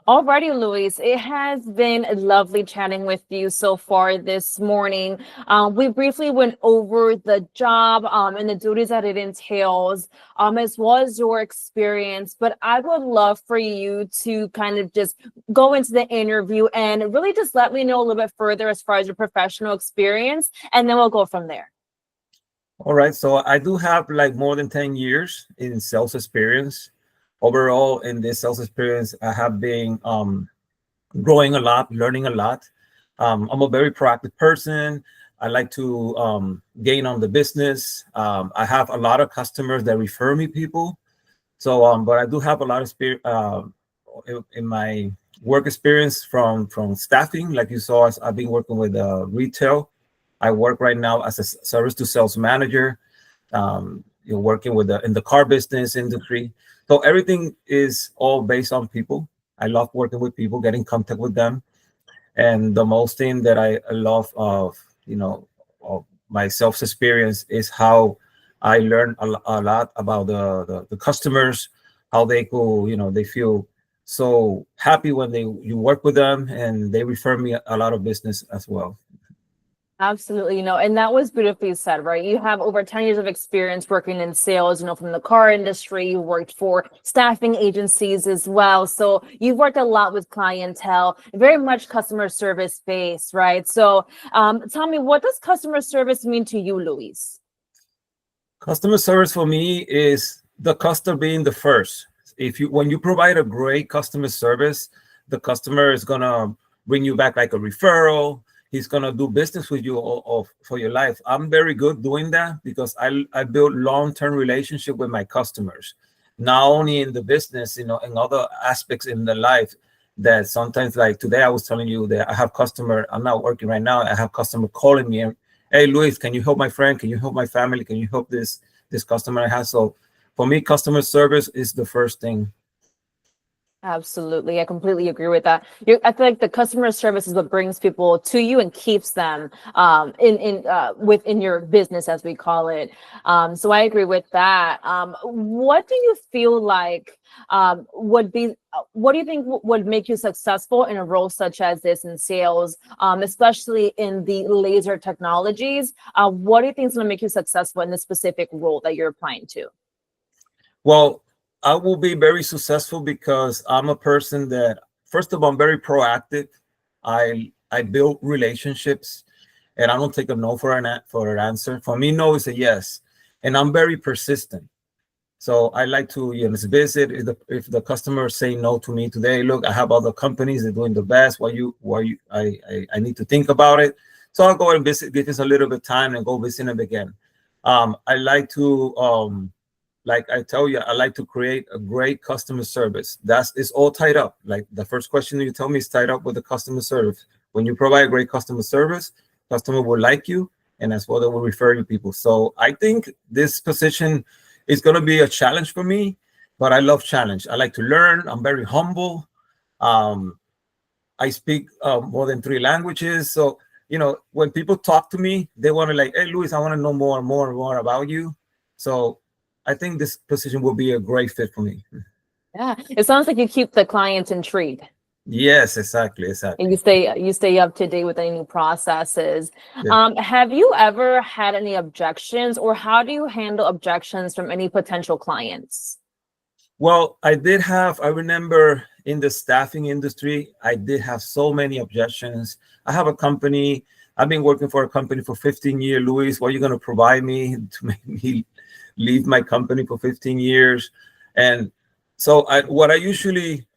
Alrighty, Luis, it has been lovely chatting with you so far this morning. We briefly went over the job and the duties that it entails, as well as your experience. But I would love for you to kind of just go into the interview and really just let me know a little bit further as far as your professional experience, and then we'll go from there. All right, so I do have like more than 10 years in sales experience. Overall, in this sales experience, I have been growing a lot, learning a lot. I'm a very proactive person. I like to gain on the business. I have a lot of customers that refer me people. So, but I do have a lot of experience in my work experience from staffing. Like you saw, I've been working with retail. I work right now as a service to sales manager. You're working with in the car business industry. So everything is all based on people. I love working with people, getting contact with them. And the most thing that I love of my self experience is how I learn a lot about the customers, how they go, they feel so happy when you work with them, and they refer me a lot of business as well. Absolutely, and that was beautifully said, right? You have over 10 years of experience working in sales, from the car industry. You worked for staffing agencies as well. So you've worked a lot with clientele, very much customer service based, right? So tell me, what does customer service mean to you, Luis? Customer service for me is the customer being the first. When you provide a great customer service, the customer is gonna bring you back like a referral. He's gonna do business with you for your life. I'm very good doing that because I build long-term relationship with my customers, not only in the business, in other aspects in the life. That sometimes, like today, I was telling you that I have customer. I'm not working right now. I have customer calling me, and, hey, Luis, can you help my friend? Can you help my family? Can you help this customer I have? So for me, customer service is the first thing. Absolutely. I completely agree with that. I feel like the customer service is what brings people to you and keeps them within your business, as we call it. So I agree with that. What do you feel like what do you think would make you successful in a role such as this in sales, especially in the laser technologies? What do you think is going to make you successful in the specific role that you're applying to? Well, I will be very successful because I'm a person that, first of all, I'm very proactive. I build relationships, and I don't take a no for an answer. For me, no is a yes, and I'm very persistent. So I like to visit. If the customer say no to me today, look, I have other companies that are doing the best. I need to think about it. So I'll go and visit, give us a little bit of time, and go visit them again. I like to. Like I tell you, I like to create a great customer service. It's all tied up. Like the first question you tell me is tied up with the customer service. When you provide great customer service, customer will like you, and that's what they will refer you people. So I think this position is going to be a challenge for me, but I love challenge. I like to learn. I'm very humble. I speak more than 3 languages. So, when people talk to me, they want to like, hey, Luis, I want to know more about you. So I think this position will be a great fit for me. Yeah, it sounds like you keep the clients intrigued. Yes, exactly. And you stay up to date with any new processes. Yeah. Have you ever had any objections, or how do you handle objections from any potential clients? Well, I remember in the staffing industry, I did have so many objections. I have a company. I've been working for a company for 15 years. Luis, what are you going to provide me to make me leave my company for 15 years? And so what I usually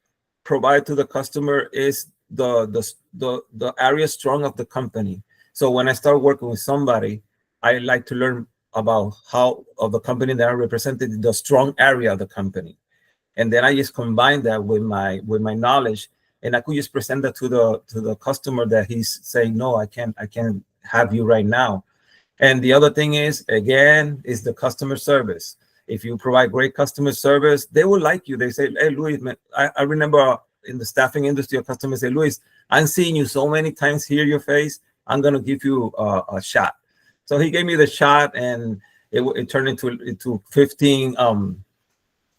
provide to the customer is the area strong of the company. So when I start working with somebody, I like to learn about how of the company that I represented, the strong area of the company. And then I just combine that with my knowledge, and I could just present that to the customer that he's saying, no, I can't have you right now. And the other thing is, again, is the customer service. If you provide great customer service, they will like you. They say, hey, Luis, man, I remember in the staffing industry, a customer say, Luis, I'm seeing you so many times, hear your face. I'm going to give you a shot. So he gave me the shot, and it turned into 15.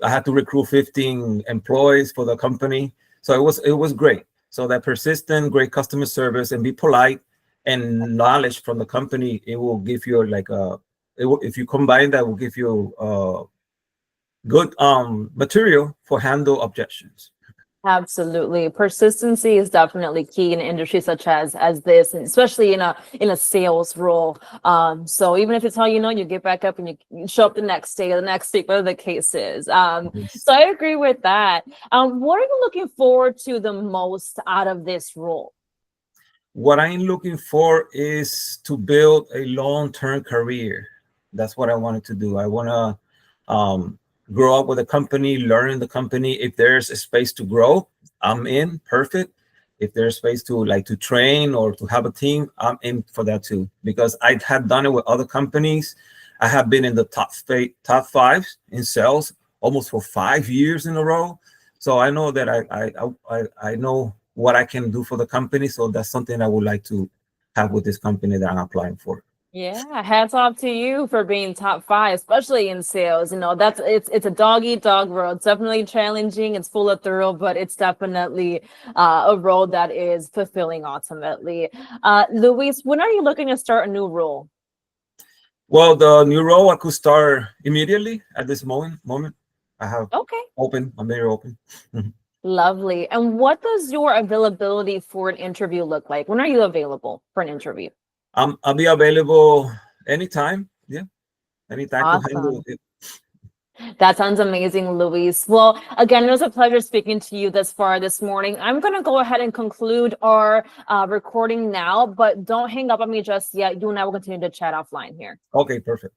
I had to recruit 15 employees for the company. So it was great. So that persistent, great customer service, and be polite and knowledge from the company, it will give you like if you combine that, will give you good material for handle objections. Absolutely. Persistency is definitely key in an industry such as this, and especially in a sales role. So even if it's how you get back up and you show up the next day or the next week, whatever the case is. So I agree with that. What are you looking forward to the most out of this role? What I'm looking for is to build a long-term career. That's what I wanted to do. I want to grow up with a company, learn the company. If there's a space to grow, I'm in. Perfect. If there's space to train or to have a team, I'm in for that too. Because I have done it with other companies. I have been in the top five in sales almost for 5 years in a row. So I know that I know what I can do for the company. So that's something I would like to have with this company that I'm applying for. Yeah, hats off to you for being top 5, especially in sales. It's a dog eat dog world. It's definitely challenging. It's full of thrill, but it's definitely a role that is fulfilling ultimately. Luis, when are you looking to start a new role? Well, the new role I could start immediately at this moment. I have Okay. open. I'm very open. Lovely. And what does your availability for an interview look like? When are you available for an interview? I'll be available anytime. Yeah, anytime to handle Awesome. it. That sounds amazing, Luis. Well, again, it was a pleasure speaking to you this far this morning. I'm going to go ahead and conclude our recording now, but don't hang up on me just yet. You and I will continue to chat offline here. Okay, perfect.